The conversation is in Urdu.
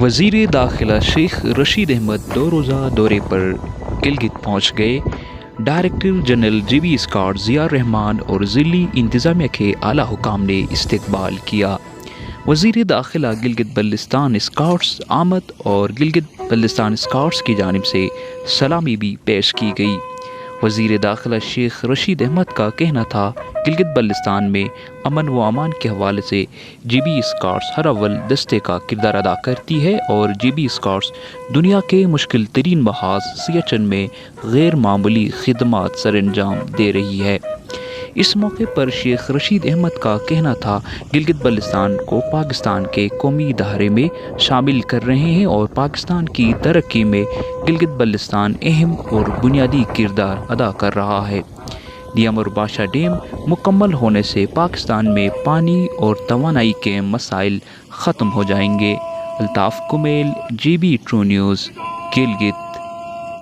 وزیر داخلہ شیخ رشید احمد 2 روزہ دورے پر گلگت پہنچ گئے۔ Director general G B scout Zia ul Rehman اور ضلعی انتظامیہ کے اعلیٰ حکام نے استقبال کیا۔ وزیر داخلہ گلگت بلتستان اسکاؤٹس آمد اور گلگت بلتستان اسکاؤٹس کی جانب سے سلامی بھی پیش کی گئی۔ وزیر داخلہ شیخ رشید احمد کا کہنا تھا، گلگت بلتستان میں امن و امان کے حوالے سے جی بی اسکاؤٹس ہر اول دستے کا کردار ادا کرتی ہے اور جی بی اسکاؤٹس دنیا کے مشکل ترین محاذ سیاچن میں غیر معمولی خدمات سر انجام دے رہی ہے۔ اس موقع پر شیخ رشید احمد کا کہنا تھا، گلگت بلتستان کو پاکستان کے قومی ادارے میں شامل کر رہے ہیں اور پاکستان کی ترقی میں گلگت بلتستان اہم اور بنیادی کردار ادا کر رہا ہے۔ دیامر بادشاہ ڈیم مکمل ہونے سے پاکستان میں پانی اور توانائی کے مسائل ختم ہو جائیں گے۔ Altaf Kumail, G B true news, Gilgit.